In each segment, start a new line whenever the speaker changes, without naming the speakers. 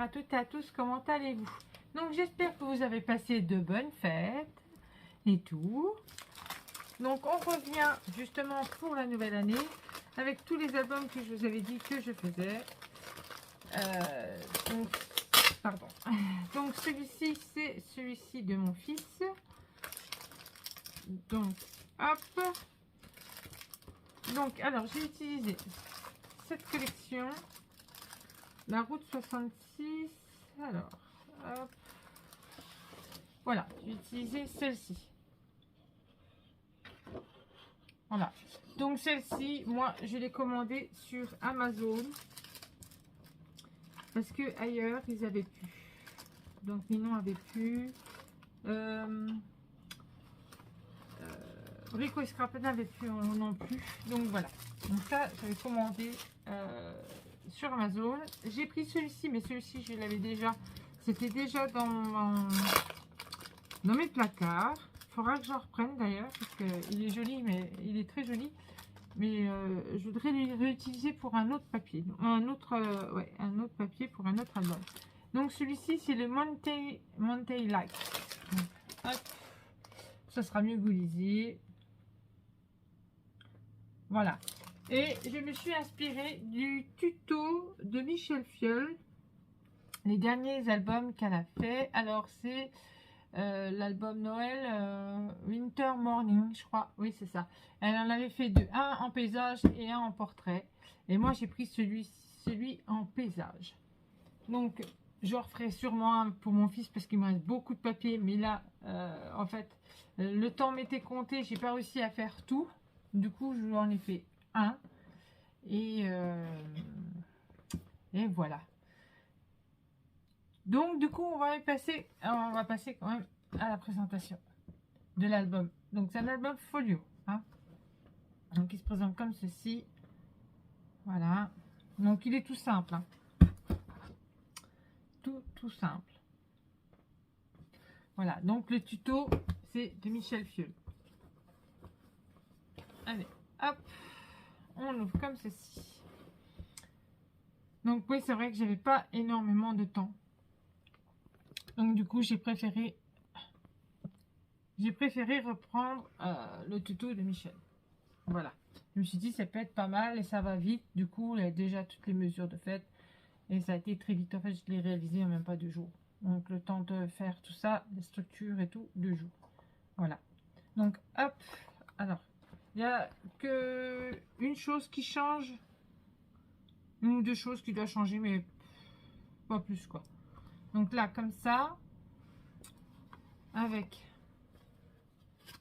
bonjour à toutes et à tous, comment allez-vous? Donc j'espère que vous avez passé de bonnes fêtes et tout. Donc on revient justement pour la nouvelle année avec tous les albums que je vous avais dit que je faisais. Pardon. Donc celui-ci, c'est celui-ci de mon fils. Donc hop. Donc alors j'ai utilisé cette collection. La route 66, alors, hop, voilà, j'ai utilisé celle-ci. Voilà, donc celle-ci, moi, je l'ai commandée sur Amazon, parce que ailleurs, ils avaient plus. Donc, Minon avait plus. Rico et Scrap n'avait plus non plus. Donc, voilà. Donc, ça, j'avais commandé sur Amazon. J'ai pris celui-ci, mais celui-ci, je l'avais déjà. C'était déjà dans mes placards. Il faudra que j'en reprenne d'ailleurs, parce qu'il est joli, mais il est très joli. Mais je voudrais le réutiliser pour un autre papier. Un autre papier pour un autre album. Donc celui-ci, c'est le Monday Light. Hop. Ça sera mieux que vous lisiez. Voilà. Et je me suis inspirée du tuto de Michel Filleul. Les derniers albums qu'elle a fait. Alors c'est l'album Noël Winter Morning, je crois. Oui, c'est ça. Elle en avait fait deux. Un en paysage et un en portrait. Et moi, j'ai pris celui en paysage. Donc, je referai sûrement un pour mon fils parce qu'il me reste beaucoup de papier. Mais là, en fait, le temps m'était compté. J'ai pas réussi à faire tout. Du coup, je en ai fait un. Et voilà. Donc, du coup, on va passer quand même à la présentation de l'album. Donc, c'est un album folio. Hein. Donc, il se présente comme ceci. Voilà. Donc, il est tout simple. Hein. Tout simple. Voilà. Donc, le tuto, c'est de Michel Filleul. Allez, hop. On ouvre comme ceci. Donc, oui, c'est vrai que j'avais pas énormément de temps. Donc, du coup, j'ai préféré reprendre le tuto de Michel. Voilà. Je me suis dit, ça peut être pas mal et ça va vite. Du coup, il y a déjà toutes les mesures de fait. Et ça a été très vite. En fait, je l'ai réalisé en même pas 2 jours. Donc, le temps de faire tout ça, les structures et tout, 2 jours. Voilà. Donc, hop. Alors, il n'y a que une chose qui change. Une ou deux choses qui doivent changer, mais pas plus, quoi. Donc là, comme ça. Avec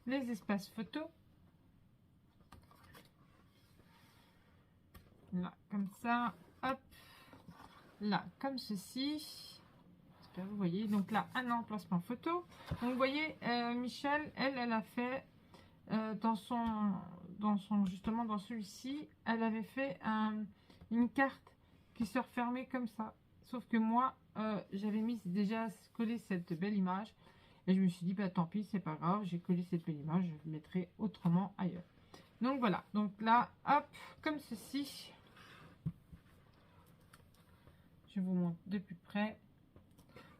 les espaces photos. Là, comme ça. Hop. Là, comme ceci. J'espère que vous voyez. Donc là, un emplacement photo. Donc vous voyez, Michel, elle a fait justement dans celui-ci, elle avait fait une carte qui se refermait comme ça. Sauf que moi, j'avais mis déjà collé cette belle image. Et je me suis dit, bah tant pis, c'est pas grave, j'ai collé cette belle image, je le mettrai autrement ailleurs. Donc voilà, donc là, hop, comme ceci. Je vous montre de plus près.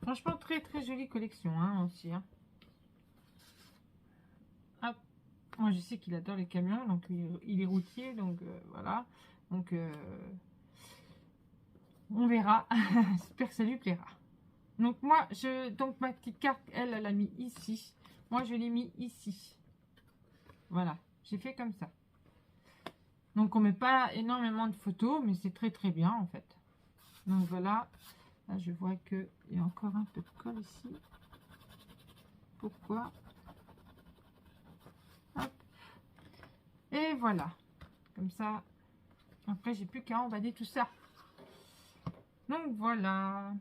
Franchement, très très jolie collection hein, aussi. Hein. Hop. Moi, je sais qu'il adore les camions, donc il est routier, donc voilà. Donc, on verra. J'espère que ça lui plaira. Donc moi, donc ma petite carte, elle a mis ici. Moi, je l'ai mis ici. Voilà, j'ai fait comme ça. Donc, on met pas énormément de photos, mais c'est très très bien en fait. Donc voilà. Là, je vois qu'il y a encore un peu de colle ici. Pourquoi? Hop. Et voilà. Comme ça. Après, j'ai plus qu'à emballer tout ça. Donc voilà.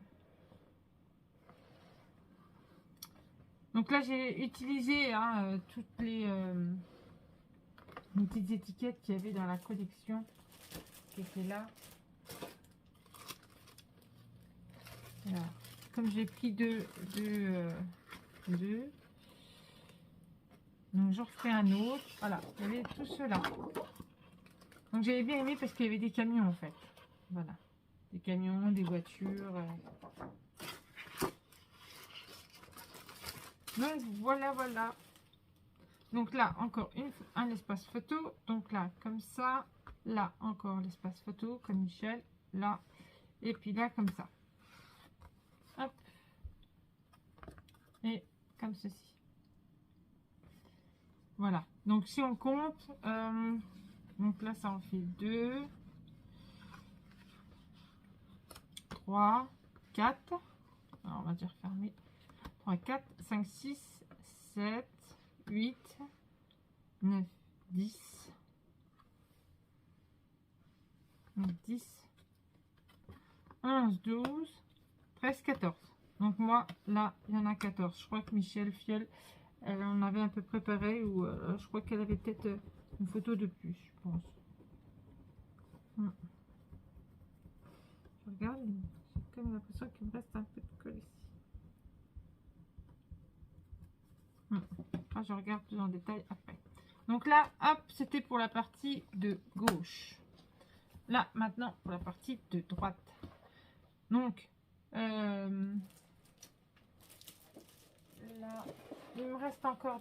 Donc là, j'ai utilisé hein, toutes les petites étiquettes qu'il y avait dans la collection qui étaient là. Voilà. Comme j'ai pris deux, donc j'en referai un autre. Voilà, il y avait tout cela. Donc j'avais bien aimé parce qu'il y avait des camions en fait. Voilà. des camions, des voitures. Donc voilà, voilà. Donc là, encore un espace photo. Donc là, comme ça. Là, encore l'espace photo, comme Michel. Là. Et puis là, comme ça. Hop. Et comme ceci. Voilà. Donc si on compte, donc là, ça en fait 2, 3, 4. Alors, on va dire fermé. 3, 4, 5, 6, 7, 8, 9, 10. 10, 11, 12, 13, 14. Donc moi, là, il y en a 14. Je crois que Michel Fiel, elle en avait un peu préparé, ou je crois qu'elle avait peut-être une photo de plus, je pense. Je regarde, j'ai comme l'impression qu'il me reste un peu de colle ici. Ah, je regarde plus en détail après. Donc là, hop, c'était pour la partie de gauche. Là, maintenant, pour la partie de droite. Donc, là, il me reste encore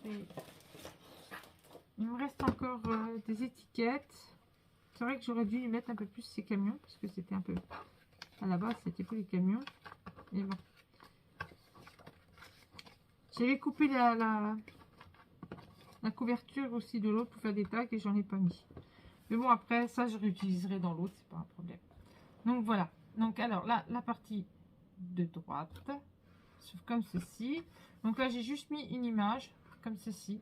des étiquettes. C'est vrai que j'aurais dû y mettre un peu plus ces camions, parce que c'était un peu... À la base, c'était pour les camions. Et bon. J'avais coupé la couverture aussi de l'autre pour faire des tags et j'en ai pas mis. Mais bon, après, ça, je réutiliserai dans l'autre, c'est pas un problème. Donc voilà. Donc alors là, la partie de droite, comme ceci. Donc là, j'ai juste mis une image, comme ceci.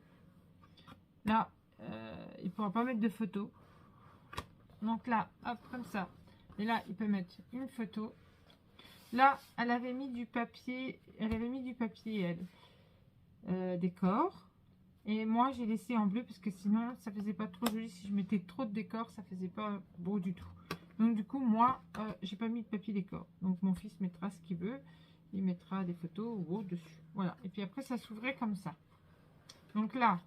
Là, il ne pourra pas mettre de photo. Donc là, hop, comme ça. Et là, il peut mettre une photo. Là, elle avait mis du papier, décor. Et moi, j'ai laissé en bleu parce que sinon, ça faisait pas trop joli. Si je mettais trop de décor, ça faisait pas beau du tout. Donc du coup, moi, j'ai pas mis de papier décor. Donc mon fils mettra ce qu'il veut. Il mettra des photos ou autre dessus. Voilà. Et puis après, ça s'ouvrait comme ça. Donc là,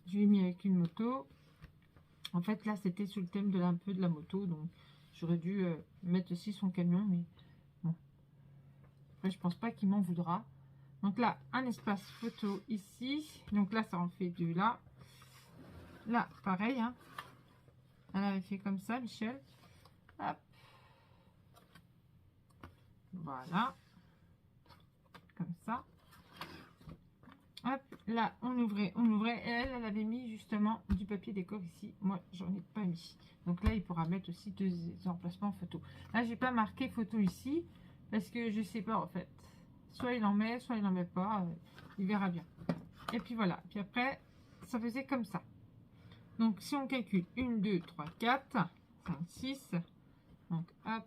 je l'ai mis avec une moto. En fait, là, c'était sous le thème de un peu de la moto. Donc, j'aurais dû mettre aussi son camion. Mais bon. Après, je pense pas qu'il m'en voudra. Donc là, un espace photo ici. Donc là, ça en fait 2 là. Là, pareil. Hein. Elle avait fait comme ça, Michel. Hop. Voilà. Comme ça. Hop. Là, on ouvrait. Et elle avait mis justement du papier décor ici. Moi, j'en ai pas mis. Donc là, il pourra mettre aussi 2 emplacements photo. Là, j'ai pas marqué photo ici. Parce que je sais pas en fait. Soit il en met, soit il n'en met pas. Il verra bien. Et puis voilà. Puis après, ça faisait comme ça. Donc, si on calcule 1, 2, 3, 4, 5, 6. Donc, hop.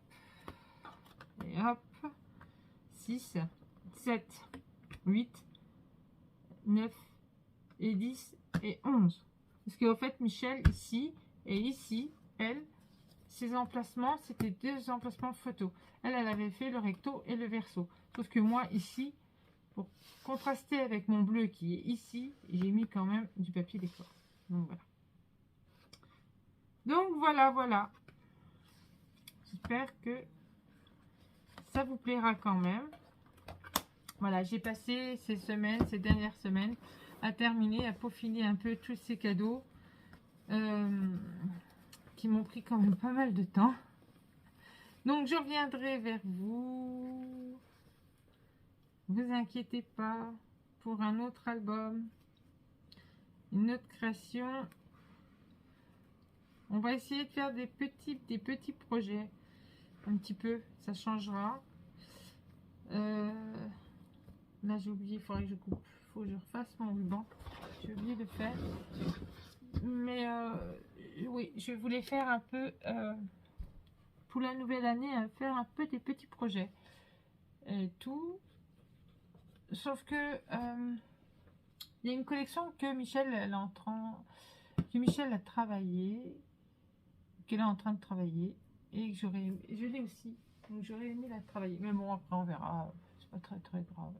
Et hop. 6, 7, 8, 9 et 10 et 11. Parce qu'en fait, Michel, ici et ici, elle, ses emplacements, c'était 2 emplacements photo. Elle avait fait le recto et le verso. Sauf que moi, ici, pour contraster avec mon bleu qui est ici, j'ai mis quand même du papier décor. Donc voilà. Donc voilà, voilà. J'espère que ça vous plaira quand même. Voilà, j'ai passé ces dernières semaines, à terminer, à peaufiner un peu tous ces cadeaux qui m'ont pris quand même pas mal de temps. Donc, je reviendrai vers vous. Vous inquiétez pas pour un autre album, une autre création. On va essayer de faire des petits projets. Un petit peu, ça changera. Là, j'ai oublié, il faudrait que je coupe. Il faut que je refasse mon ruban. J'ai oublié de faire. Mais oui, je voulais faire un peu, pour la nouvelle année, faire un peu des petits projets. Et tout. Sauf que il y a une collection que Michel, Michel a travaillé, qu'elle est en train de travailler, et que je l'ai aussi. Donc j'aurais aimé la travailler. Mais bon, après on verra. C'est pas très très grave.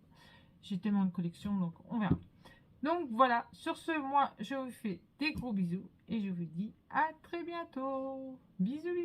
J'ai tellement de collections, donc on verra. Donc voilà, sur ce, moi, je vous fais des gros bisous et je vous dis à très bientôt. Bisous.